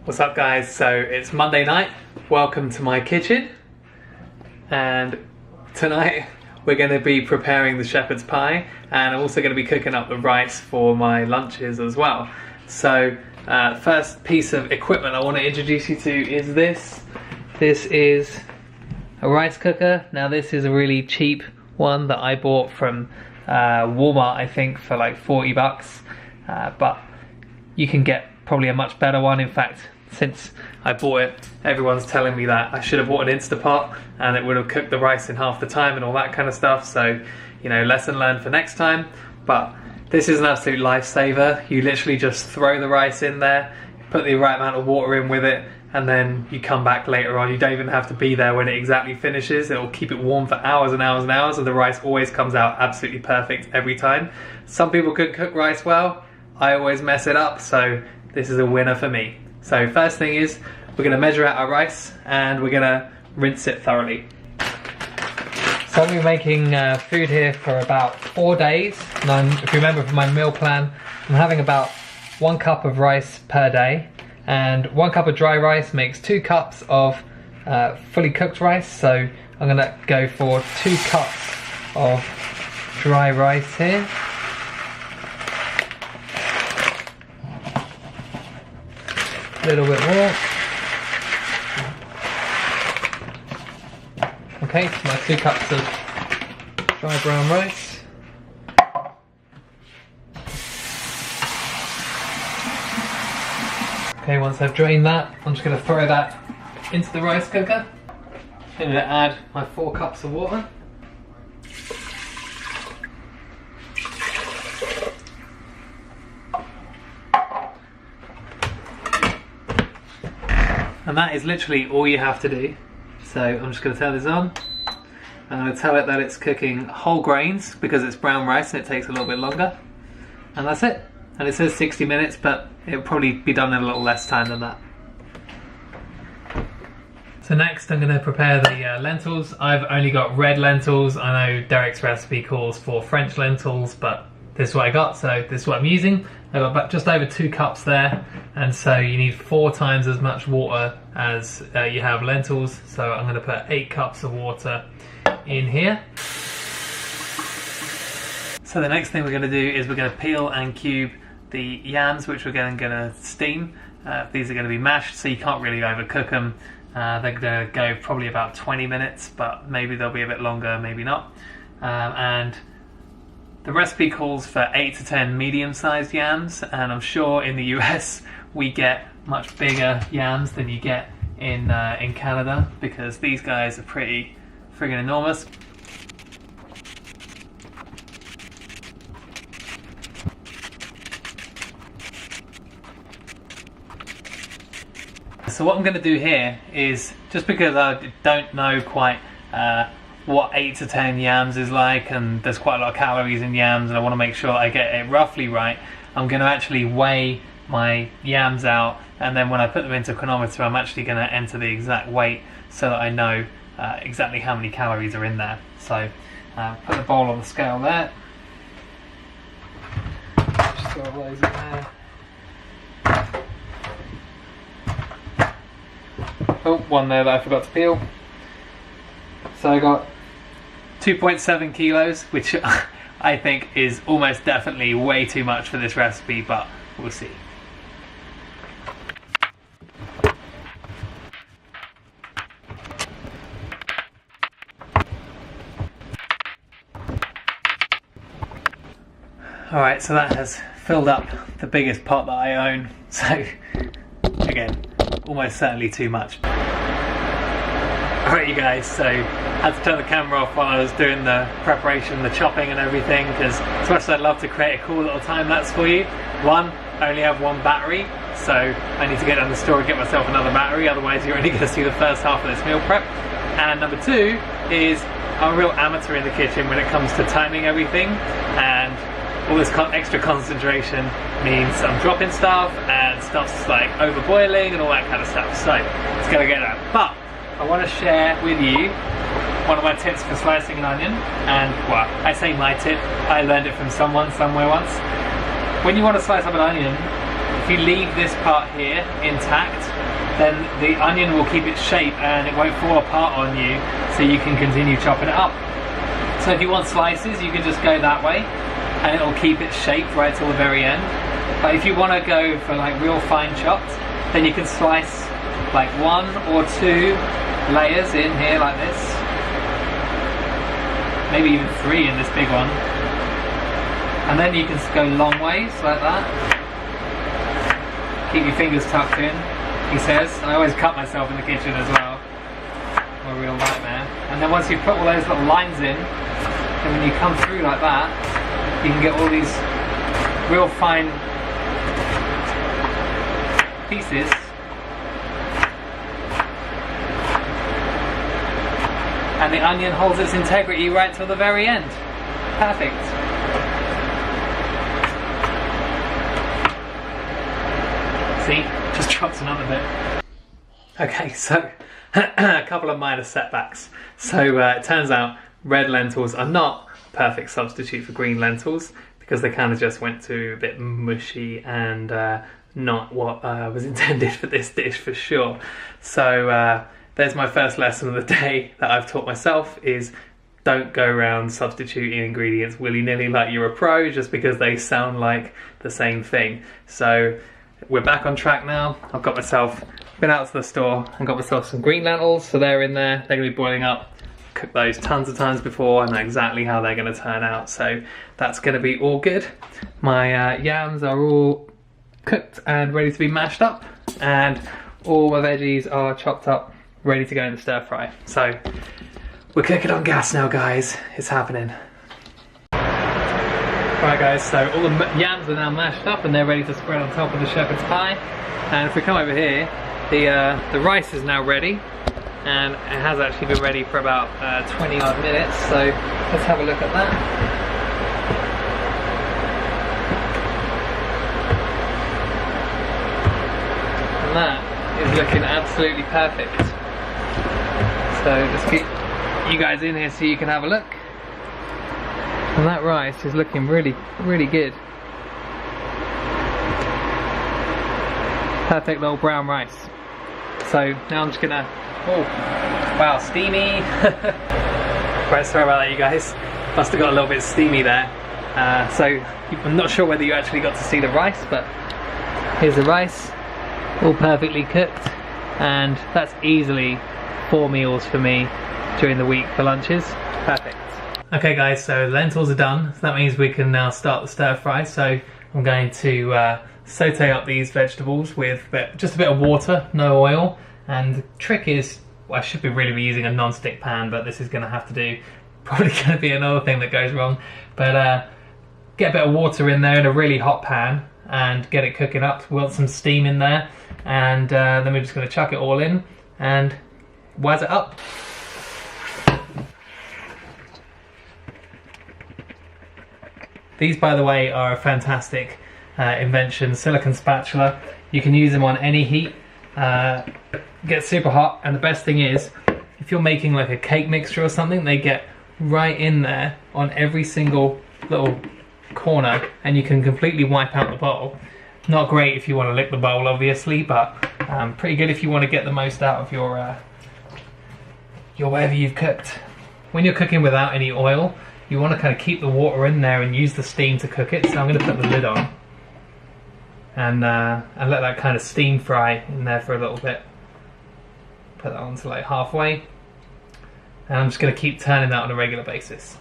What's up guys? So it's Monday night, welcome to my kitchen, and tonight we're going to be preparing the shepherd's pie, and I'm also going to be cooking up the rice for my lunches as well. So first piece of equipment I want to introduce you to is this. This is a rice cooker. Now this is a really cheap one that I bought from Walmart, I think for like 40 bucks, but you can get probably a much better one. In fact, since I bought it, everyone's telling me that I should have bought an Instapot and it would have cooked the rice in half the time and all that kind of stuff. So, you know, lesson learned for next time. But this is an absolute lifesaver. You literally just throw the rice in there, put the right amount of water in with it, and then you come back later on. You don't even have to be there when it exactly finishes. It'll keep it warm for hours and hours and hours, and the rice always comes out absolutely perfect every time. Some people can cook rice well. I always mess it up, so this is a winner for me. So first thing is, we're going to measure out our rice and we're going to rinse it thoroughly. So we're making food here for about 4 days. And if you remember from my meal plan, I'm having about 1 cup of rice per day. And 1 cup of dry rice makes 2 cups of fully cooked rice. So I'm going to go for 2 cups of dry rice here. A little bit more. Okay, so my 2 cups of dry brown rice. Okay, once I've drained that, I'm just going to throw that into the rice cooker. I'm going to add my 4 cups of water. And that is literally all you have to do. So I'm just going to turn this on. I'm going to tell it that it's cooking whole grains because it's brown rice and it takes a little bit longer. And that's it. And it says 60 minutes, but it'll probably be done in a little less time than that. So next I'm going to prepare the lentils. I've only got red lentils. I know Derek's recipe calls for French lentils, but this is what I got, so this is what I'm using. I've got about just over 2 cups there, and so you need 4 times as much water as you have lentils. So I'm going to put 8 cups of water in here. So the next thing we're going to do is we're going to peel and cube the yams, which we're going to steam. These are going to be mashed, so you can't really overcook them. They're going to go probably about 20 minutes, but maybe they'll be a bit longer, maybe not. And the recipe calls for 8 to 10 medium-sized yams, and I'm sure in the US we get much bigger yams than you get in Canada, because these guys are pretty friggin' enormous. So what I'm going to do here is, just because I don't know quite what 8 to 10 yams is like, and there's quite a lot of calories in yams, and I want to make sure I get it roughly right, I'm going to actually weigh my yams out, and then when I put them into a chronometer I'm actually going to enter the exact weight so that I know exactly how many calories are in there. So put the bowl on the scale there, just throw those in there. Oh, one there that I forgot to peel. So I got 2.7 kilos, which I think is almost definitely way too much for this recipe, but we'll see. Alright, so that has filled up the biggest pot that I own, so again, almost certainly too much. Alright you guys, so I had to turn the camera off while I was doing the preparation, the chopping and everything, because as much as I'd love to create a cool little time lapse for you, one, I only have 1 battery, so I need to get down the store and get myself another battery, otherwise you're only going to see the first half of this meal prep. And number 2 is I'm a real amateur in the kitchen when it comes to timing everything, and all this extra concentration means I'm dropping stuff and stuff's like overboiling and all that kind of stuff, so it's going to get that. But I want to share with you one of my tips for slicing an onion, and well, I say my tip, I learned it from someone somewhere once. When you want to slice up an onion, if you leave this part here intact, then the onion will keep its shape and it won't fall apart on you, so you can continue chopping it up. So if you want slices, you can just go that way and it'll keep its shape right till the very end. But if you want to go for like real fine chopped, then you can slice like 1 or 2 layers in here like this. Maybe even 3 in this big one. And then you can go long ways like that. Keep your fingers tucked in, he says. I always cut myself in the kitchen as well. I'm a real nightmare. And then once you've put all those little lines in, then when you come through like that, you can get all these real fine pieces. And the onion holds its integrity right till the very end. Perfect. See, just drops another bit. Okay, so a couple of minor setbacks. So it turns out red lentils are not a perfect substitute for green lentils because they kind of just went to a bit mushy and not what was intended for this dish for sure. So there's my first lesson of the day that I've taught myself, is don't go around substituting ingredients willy-nilly like you're a pro just because they sound like the same thing. So we're back on track now. I've got myself, been out to the store and got myself some green lentils, so they're in there, they're gonna be boiling up. Cooked those tons of times before, I know exactly how they're gonna turn out, so that's gonna be all good. My yams are all cooked and ready to be mashed up, and all my veggies are chopped up, ready to go in the stir fry. So we're cooking on gas now, guys. It's happening. Right guys, so all the yams are now mashed up and they're ready to spread on top of the shepherd's pie. And if we come over here, the rice is now ready, and it has actually been ready for about 20 odd minutes. So let's have a look at that. And that is looking absolutely perfect. So let's get you guys in here so you can have a look. And that rice is looking really, really good. Perfect little brown rice. So now I'm just gonna, oh, wow, steamy. Right, sorry about that you guys. Must have got a little bit steamy there. So I'm not sure whether you actually got to see the rice, but here's the rice, all perfectly cooked. And that's easily 4 meals for me during the week for lunches. Perfect. Okay guys, so the lentils are done, so that means we can now start the stir fry. So I'm going to saute up these vegetables with just a bit of water, no oil. And the trick is, well, I should really be using a non-stick pan, but this is going to have to do, probably going to be another thing that goes wrong. But get a bit of water in there in a really hot pan and get it cooking up. We want some steam in there, and then we're just going to chuck it all in and wazz it up. These, by the way, are a fantastic invention, silicone spatula. You can use them on any heat, get super hot, and the best thing is, if you're making like a cake mixture or something, they get right in there on every single little corner, and you can completely wipe out the bowl. Not great if you want to lick the bowl, obviously, but pretty good if you want to get the most out of your whatever you've cooked. When you're cooking without any oil, you want to kind of keep the water in there and use the steam to cook it. So I'm going to put the lid on and let that kind of steam fry in there for a little bit. Put that on to like halfway, and I'm just going to keep turning that on a regular basis.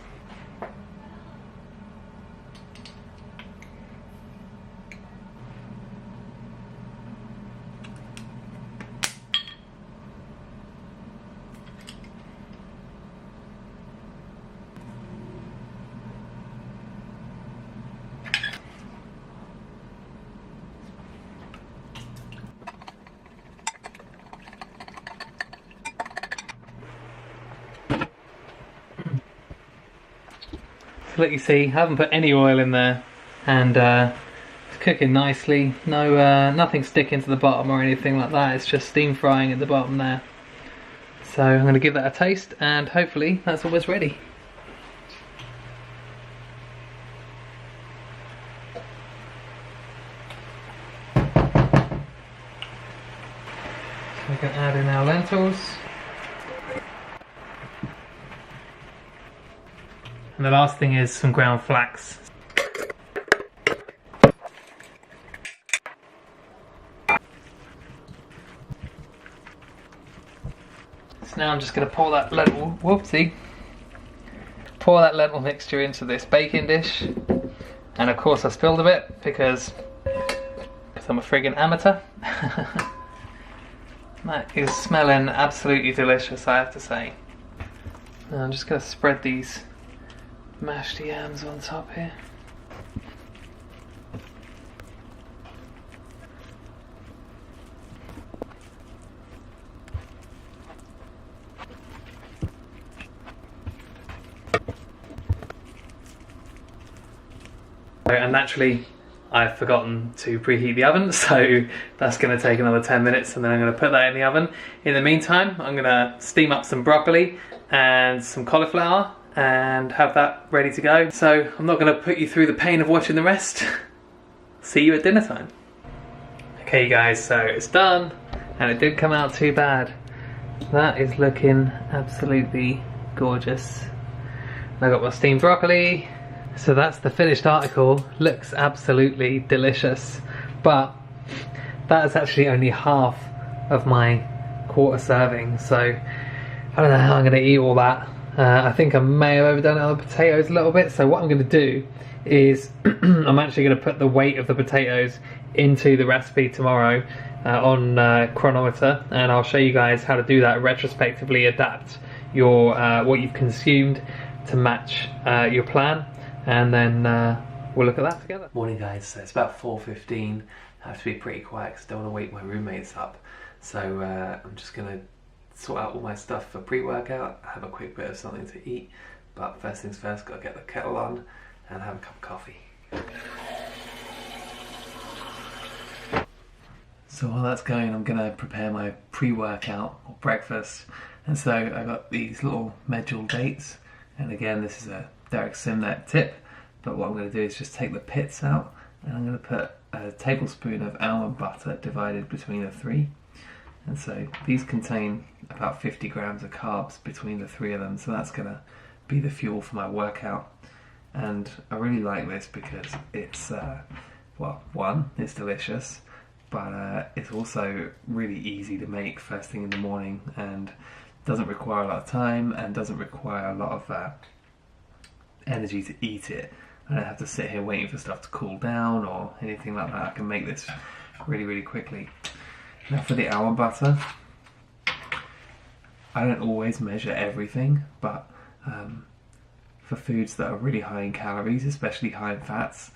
So let you see, I haven't put any oil in there, and it's cooking nicely. No, nothing sticking to the bottom or anything like that. It's just steam frying at the bottom there. So I'm going to give that a taste, and hopefully that's almost ready. We can add in our lentils. And the last thing is some ground flax. So now I'm just going to pour that lentil, pour that lentil mixture into this baking dish. And of course I spilled a bit because I'm a friggin' amateur. That is smelling absolutely delicious, I have to say. Now I'm just going to spread these mashed yams on top here. And naturally I've forgotten to preheat the oven, so that's going to take another 10 minutes and then I'm going to put that in the oven. In the meantime, I'm going to steam up some broccoli and some cauliflower and have that ready to go. So I'm not going to put you through the pain of watching the rest. See you at dinner time. Okay guys, so it's done and it didn't come out too bad. That is looking absolutely gorgeous. I got my steamed broccoli. So that's the finished article. Looks absolutely delicious, but that is actually only half of my quarter serving, so I don't know how I'm going to eat all that. I think I may have overdone it on the potatoes a little bit, so what I'm going to do is I'm actually going to put the weight of the potatoes into the recipe tomorrow on Chronometer, and I'll show you guys how to do that, retrospectively adapt your what you've consumed to match your plan. And then we'll look at that together. Morning guys, so it's about 4:15. I have to be pretty quiet because I don't want to wake my roommates up. So I'm just going to sort out all my stuff for pre-workout, have a quick bit of something to eat. But first things first, got to get the kettle on and have a cup of coffee. So while that's going, I'm going to prepare my pre-workout or breakfast. And so I got these little medjool dates. And again, this is a Derek Simnet tip, but what I'm going to do is just take the pits out and I'm going to put a tablespoon of almond butter divided between the three. And so these contain about 50 grams of carbs between the three of them, so that's going to be the fuel for my workout. And I really like this because it's, well, one, it's delicious, but it's also really easy to make first thing in the morning and doesn't require a lot of time and doesn't require a lot of energy to eat it. I don't have to sit here waiting for stuff to cool down or anything like that. I can make this really quickly. Now for the almond butter, I don't always measure everything, but for foods that are really high in calories, especially high in fats,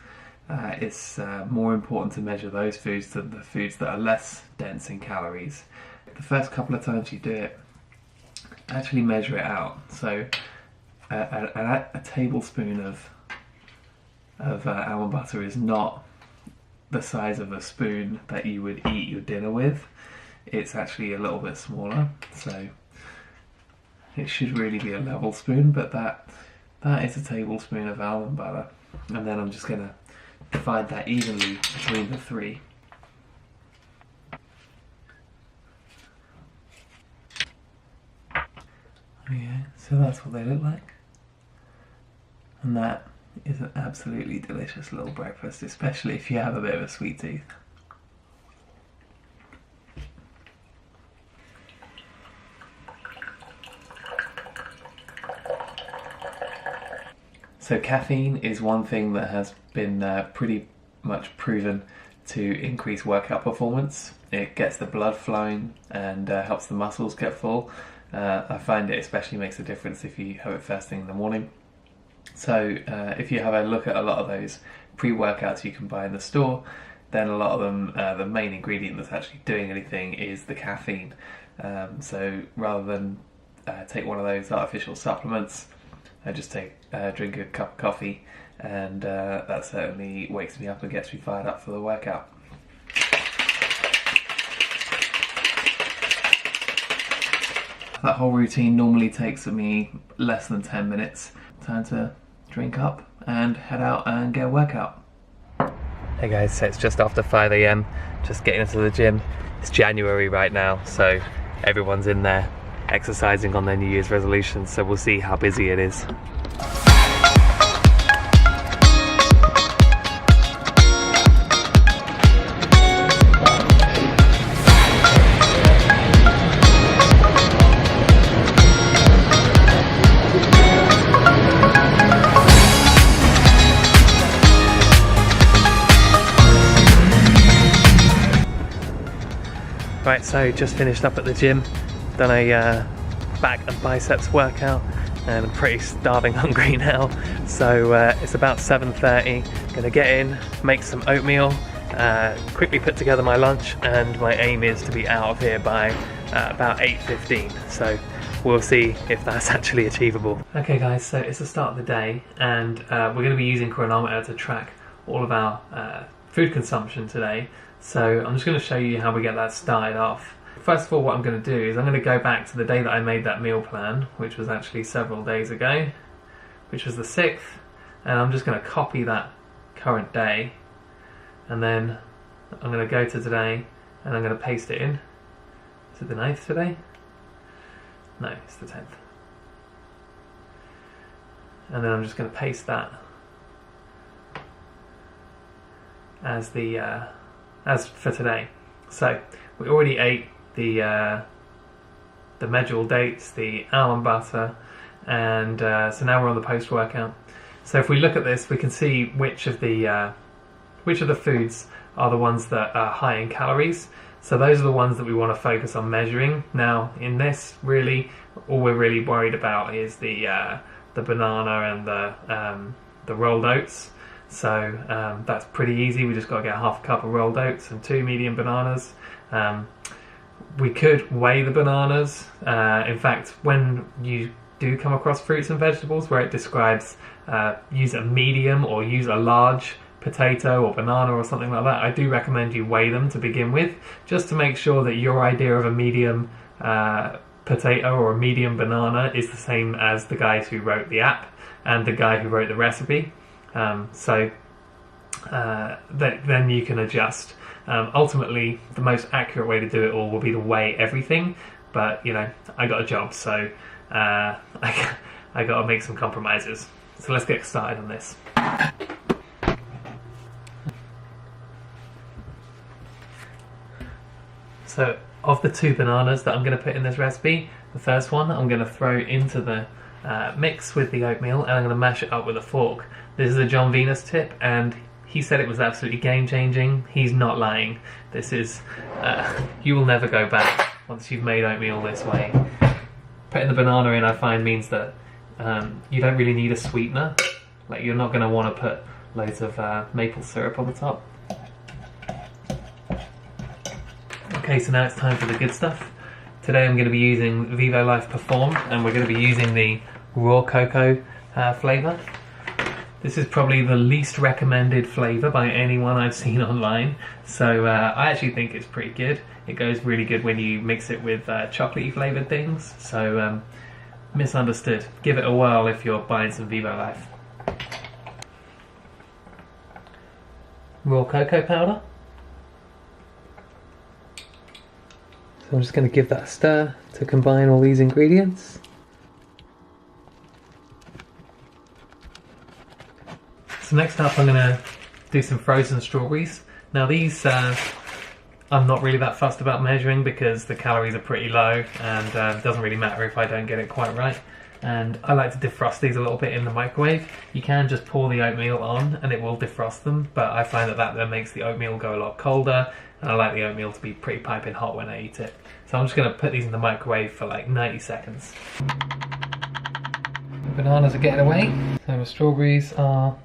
it's more important to measure those foods than the foods that are less dense in calories. The first couple of times you do it, actually measure it out. So a tablespoon of almond butter is not the size of a spoon that you would eat your dinner with. It's actually a little bit smaller, so it should really be a level spoon, but that is a tablespoon of almond butter. And then I'm just going to divide that evenly between the three. Okay, so that's what they look like. And that is an absolutely delicious little breakfast, especially if you have a bit of a sweet tooth. So caffeine is one thing that has been pretty much proven to increase workout performance. It gets the blood flowing and helps the muscles get full. I find it especially makes a difference if you have it first thing in the morning. So if you have a look at a lot of those pre-workouts you can buy in the store, then a lot of them, the main ingredient that's actually doing anything is the caffeine. So rather than take one of those artificial supplements, I just drink a cup of coffee, and that certainly wakes me up and gets me fired up for the workout. That whole routine normally takes me less than 10 minutes. Time to drink up and head out and get a workout. Hey guys, so it's just after 5 AM, just getting into the gym. It's January right now, so everyone's in there exercising on their New Year's resolutions, so we'll see how busy it is. Right, so just finished up at the gym, done a back and biceps workout, and I'm pretty starving hungry now. So it's about 7:30, gonna get in, make some oatmeal, quickly put together my lunch, and my aim is to be out of here by about 8:15. So we'll see if that's actually achievable. Okay guys, so it's the start of the day, and we're gonna be using Cronometer to track all of our food consumption today. So I'm just going to show you how we get that started off. First of all, what I'm going to do is I'm going to go back to the day that I made that meal plan, which was actually several days ago, which was the 6th, and I'm just going to copy that current day, and then I'm going to go to today and I'm going to paste it in. Is it the 9th today? No, it's the 10th. And then I'm just going to paste that as the as for today. So we already ate the medjool dates, the almond butter, and so now we're on the post-workout. So if we look at this, we can see which of the foods are the ones that are high in calories. So those are the ones that we want to focus on measuring. Now in this, really, all we're really worried about is the banana and the rolled oats. So that's pretty easy. We just got to get half a cup of rolled oats and 2 medium bananas. We could weigh the bananas. In fact, when you do come across fruits and vegetables where it describes use a medium or use a large potato or banana or something like that, I do recommend you weigh them to begin with, just to make sure that your idea of a medium potato or a medium banana is the same as the guys who wrote the app and the guy who wrote the recipe. Then you can adjust. Ultimately, the most accurate way to do it all will be to weigh everything, but you know, I got a job, so I got to make some compromises. So let's get started on this. So of the 2 bananas that I'm going to put in this recipe, the first one I'm going to throw into the mix with the oatmeal, and I'm going to mash it up with a fork. This is a John Venus tip, and he said it was absolutely game-changing. He's not lying. This is, you will never go back once you've made oatmeal this way. Putting the banana in, I find, means that you don't really need a sweetener. Like, you're not going to want to put loads of maple syrup on the top. Okay, so now it's time for the good stuff. Today I'm going to be using Vivo Life Perform, and we're going to be using the raw cocoa flavour. This is probably the least recommended flavour by anyone I've seen online, so I actually think it's pretty good. It goes really good when you mix it with chocolatey flavoured things, so misunderstood. Give it a whirl if you're buying some Vivo Life. Raw cocoa powder. So I'm just going to give that a stir to combine all these ingredients. So next up I'm going to do some frozen strawberries. Now these I'm not really that fussed about measuring because the calories are pretty low, and it doesn't really matter if I don't get it quite right. And I like to defrost these a little bit in the microwave. You can just pour the oatmeal on and it will defrost them, but I find that then makes the oatmeal go a lot colder, and I like the oatmeal to be pretty piping hot when I eat it. So I'm just going to put these in the microwave for like 90 seconds. The bananas are getting away, so the strawberries are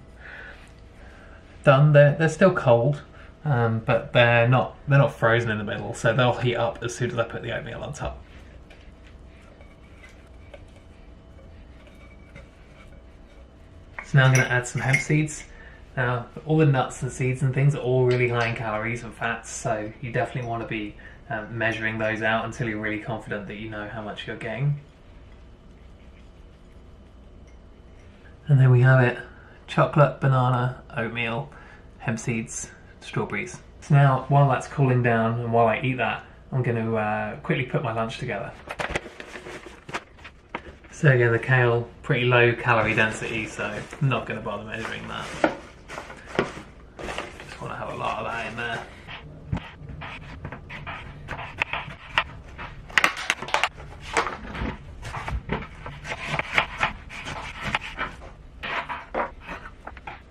done. They're still cold, but they're not frozen in the middle, so they'll heat up as soon as I put the oatmeal on top. So now I'm going to add some hemp seeds. Now all the nuts and seeds and things are all really high in calories and fats, so you definitely want to be measuring those out until you're really confident that you know how much you're getting. And there we have it. Chocolate, banana, oatmeal, hemp seeds, strawberries. So now, while that's cooling down and while I eat that, I'm going to quickly put my lunch together. So again, the kale, pretty low calorie density, so I'm not going to bother measuring that. Just want to have a lot of that in there.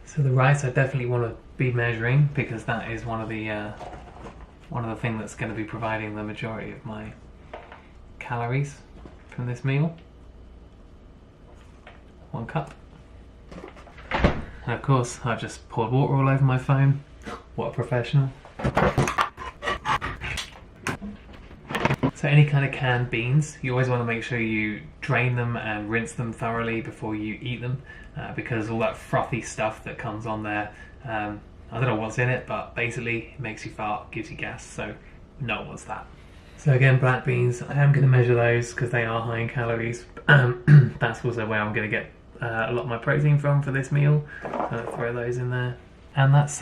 So the rice I definitely want to be measuring, because that is one of the things that's going to be providing the majority of my calories from this meal. 1 cup. And of course I've just poured water all over my phone. What a professional. So any kind of canned beans, you always want to make sure you drain them and rinse them thoroughly before you eat them, because all that frothy stuff that comes on there, I don't know what's in it, but basically it makes you fart, gives you gas, so no one wants that. So again, black beans, I am going to measure those because they are high in calories. That's also where I'm going to get a lot of my protein from for this meal. Throw those in there. And that's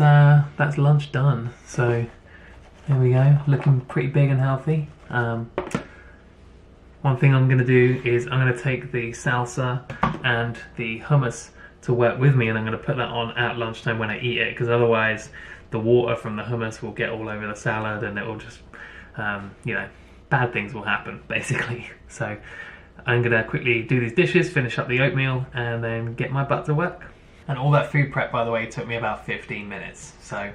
lunch done. So there we go, looking pretty big and healthy. One thing I'm going to do is I'm going to take the salsa and the hummus to work with me, and I'm going to put that on at lunchtime when I eat it, because otherwise the water from the hummus will get all over the salad and it will just, you know, bad things will happen basically. So I'm going to quickly do these dishes, finish up the oatmeal, and then get my butt to work. And all that food prep, by the way, took me about 15 minutes. So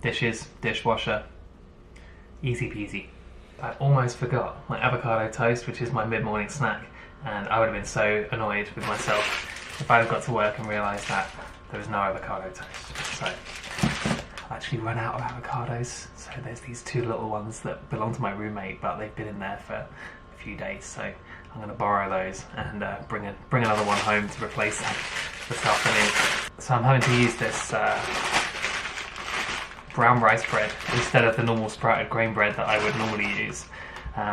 dishes, dishwasher, easy peasy. I almost forgot my avocado toast, which is my mid-morning snack, and I would have been so annoyed with myself if I had got to work and realised that there was no avocado toast. So I've actually run out of avocados. So there's these 2 little ones that belong to my roommate, but they've been in there for a few days. So I'm going to borrow those and bring another one home to replace them this afternoon. So I'm having to use this brown rice bread instead of the normal sprouted grain bread that I would normally use.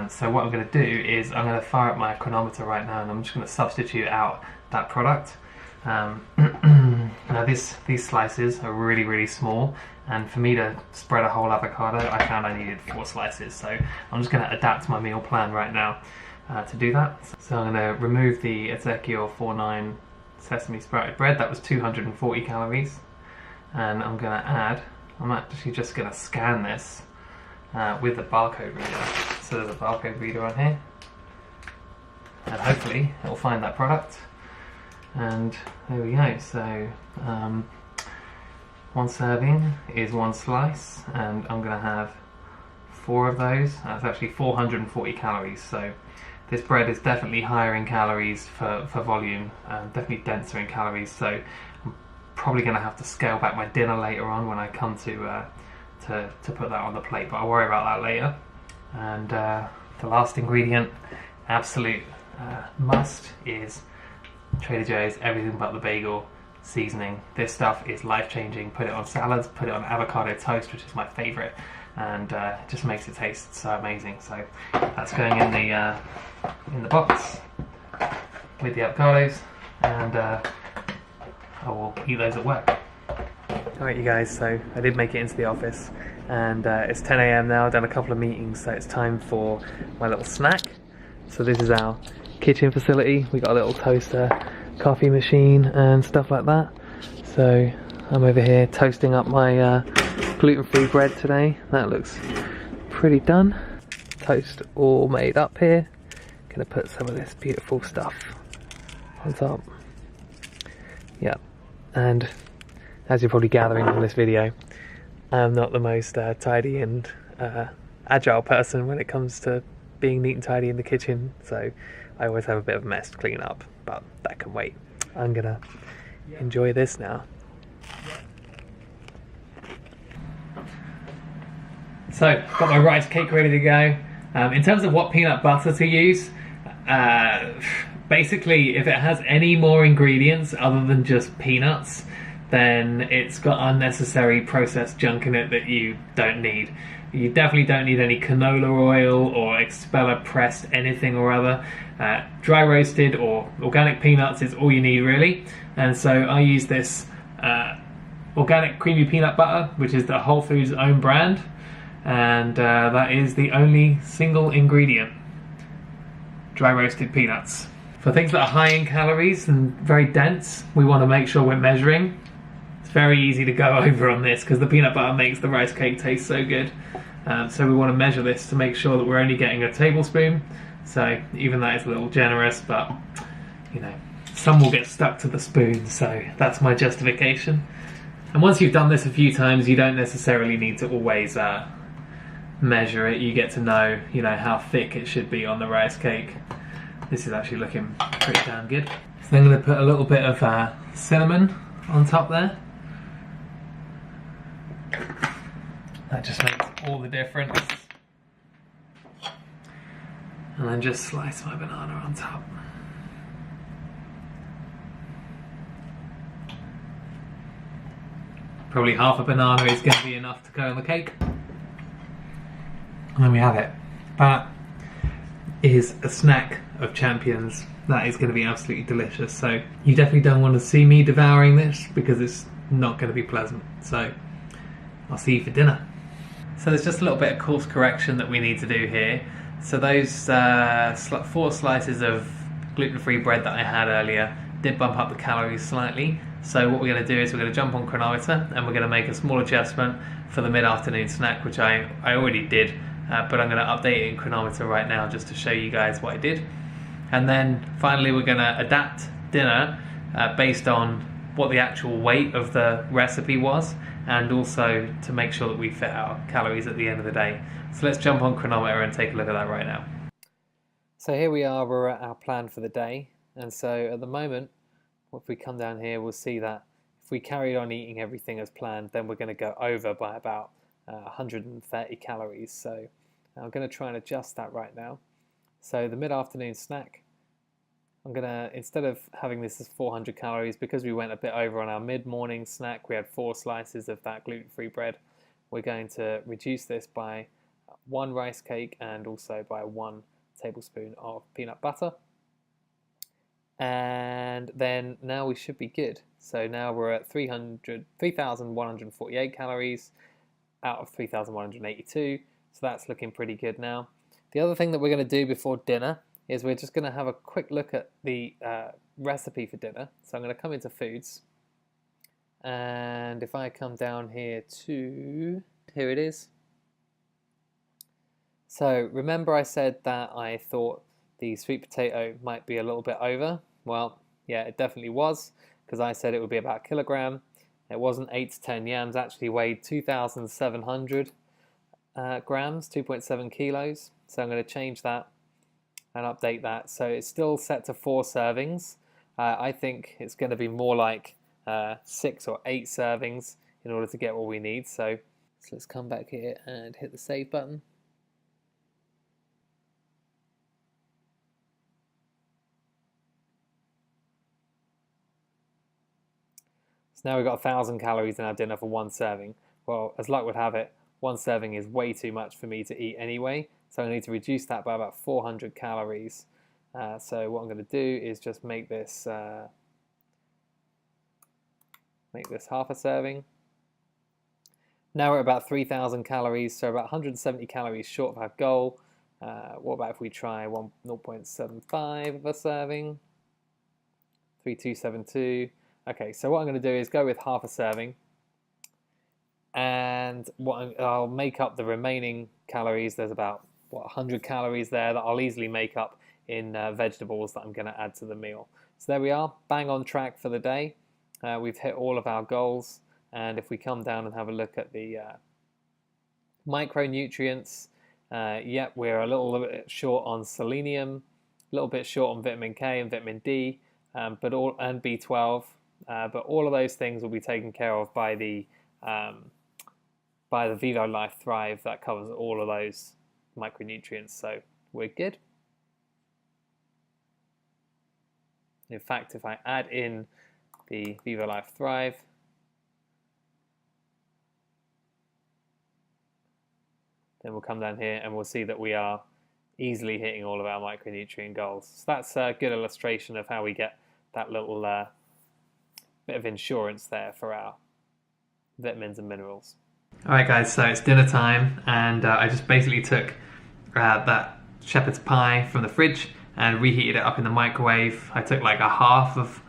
So what I'm going to do is I'm going to fire up my chronometer right now, and I'm just going to substitute out that product. Now these slices are really, really small, and for me to spread a whole avocado I found I needed 4 slices, so I'm just going to adapt my meal plan right now to do that. So I'm going to remove the Ezekiel 49 sesame sprouted bread. That was 240 calories, and I'm actually just going to scan this with the barcode reader. So there's a barcode reader on here, and hopefully it'll find that product. And there we go. So 1 serving is 1 slice, and I'm going to have 4 of those. That's actually 440 calories. So this bread is definitely higher in calories for volume, definitely denser in calories. So I'm probably going to have to scale back my dinner later on when I come to put that on the plate, but I'll worry about that later. And the last ingredient, absolute must, is Trader Joe's Everything But the Bagel seasoning. This stuff is life-changing. Put it on salads, put it on avocado toast, which is my favourite, and it just makes it taste so amazing. So that's going in the box with the avocados, and I will eat those at work. Alright you guys, so I did make it into the office, and it's 10 AM now. I've done a couple of meetings, so it's time for my little snack. So this is our kitchen facility. We got a little toaster, coffee machine and stuff like that. So I'm over here toasting up my gluten-free bread today. That looks pretty done. Toast all made up here. Gonna put some of this beautiful stuff on top. Yep, and as you're probably gathering from this video, I'm not the most tidy and agile person when it comes to being neat and tidy in the kitchen, so I always have a bit of a mess to clean up, but that can wait. I'm gonna enjoy this now. So, got my rice cake ready to go. In terms of what peanut butter to use, basically if it has any more ingredients other than just peanuts, then it's got unnecessary processed junk in it that you don't need. You definitely don't need any canola oil or expeller pressed anything or other. Dry roasted or organic peanuts is all you need really. And so I use this organic creamy peanut butter, which is the Whole Foods own brand. and that is the only single ingredient: dry roasted peanuts. For things that are high in calories and very dense, we want to make sure we're measuring. It's very easy to go over on this because the peanut butter makes the rice cake taste so good. So we want to measure this to make sure that we're only getting a tablespoon. So even that is a little generous, but you know, some will get stuck to the spoon, so that's my justification. And once you've done this a few times, you don't necessarily need to always measure it. You get to know, how thick it should be on the rice cake. This is actually looking pretty damn good. So I'm going to put a little bit of cinnamon on top there. That just makes all the difference. And then just slice my banana on top. Probably half a banana is going to be enough to go on the cake. And then we have it. That is a snack of champions. That is going to be absolutely delicious. So you definitely don't want to see me devouring this because it's not going to be pleasant. So I'll see you for dinner. So there's just a little bit of course correction that we need to do here. So those 4 slices of gluten-free bread that I had earlier did bump up the calories slightly. So what we're going to do is we're going to jump on Cronometer and we're going to make a small adjustment for the mid-afternoon snack, which I already did, but I'm going to update it in Cronometer right now just to show you guys what I did. And then finally we're going to adapt dinner based on what the actual weight of the recipe was, and also to make sure that we fit our calories at the end of the day. So let's jump on Cronometer and take a look at that right now. So here we are, we're at our plan for the day, and so at the moment, if we come down here, we'll see that if we carry on eating everything as planned, then we're going to go over by about 130 calories. So I'm going to try and adjust that right now. So the mid-afternoon snack, I'm going to, instead of having this as 400 calories, because we went a bit over on our mid-morning snack, we had 4 slices of that gluten-free bread, we're going to reduce this by 1 rice cake and also by 1 tablespoon of peanut butter. And then now we should be good. So now we're at 3,148 calories out of 3,182. So that's looking pretty good now. The other thing that we're going to do before dinner is we're just going to have a quick look at the recipe for dinner. So I'm going to come into foods. And if I come down here to, here it is. So remember I said that I thought the sweet potato might be a little bit over. Well, yeah, it definitely was, because I said it would be about a kilogram. It wasn't. 8 to 10 yams actually weighed 2,700 grams, 2.7 kilos. So I'm going to change that and update that. So it's still set to 4 servings. I think it's going to be more like 6 or 8 servings in order to get what we need. So let's come back here and hit the save button. So now we've got 1,000 calories in our dinner for 1 serving. Well, as luck would have it, 1 serving is way too much for me to eat anyway. So I need to reduce that by about 400 calories. So what I'm going to do is just make this half a serving. Now we're at about 3,000 calories, so about 170 calories short of our goal. What about if we try 0.75 of a serving? 3,272. Okay, so what I'm going to do is go with half a serving. And I'll make up the remaining calories. There's about 100 calories there that I'll easily make up in vegetables that I'm going to add to the meal. So there we are, bang on track for the day. We've hit all of our goals, and if we come down and have a look at the micronutrients, yep, we're a little bit short on selenium, a little bit short on vitamin K and vitamin D, and B12, but all of those things will be taken care of by the Vivo Life Thrive. That covers all of those micronutrients, so we're good. In fact, if I add in the Vivo Life Thrive, then we'll come down here and we'll see that we are easily hitting all of our micronutrient goals. So that's a good illustration of how we get that little bit of insurance there for our vitamins and minerals. Alright guys, so it's dinner time, and I just basically took that shepherd's pie from the fridge and reheated it up in the microwave. I took like a half of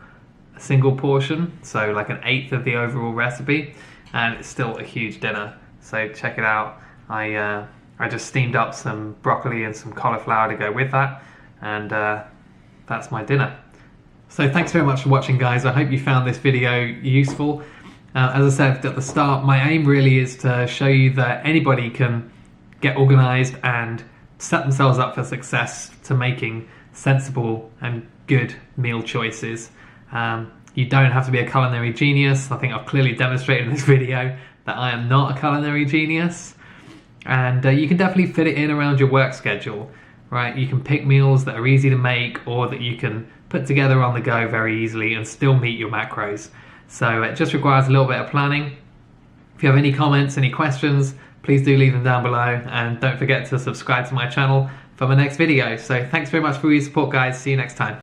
a single portion, so like an eighth of the overall recipe, and it's still a huge dinner. So check it out. I just steamed up some broccoli and some cauliflower to go with that, and that's my dinner. So thanks very much for watching, guys. I hope you found this video useful. As I said at the start, my aim really is to show you that anybody can get organized and set themselves up for success to making sensible and good meal choices. You don't have to be a culinary genius. I think I've clearly demonstrated in this video that I am not a culinary genius. And you can definitely fit it in around your work schedule, right? You can pick meals that are easy to make or that you can put together on the go very easily and still meet your macros. So it just requires a little bit of planning. If you have any comments, any questions, please do leave them down below, and don't forget to subscribe to my channel for my next video. So thanks very much for your support, guys. See you next time.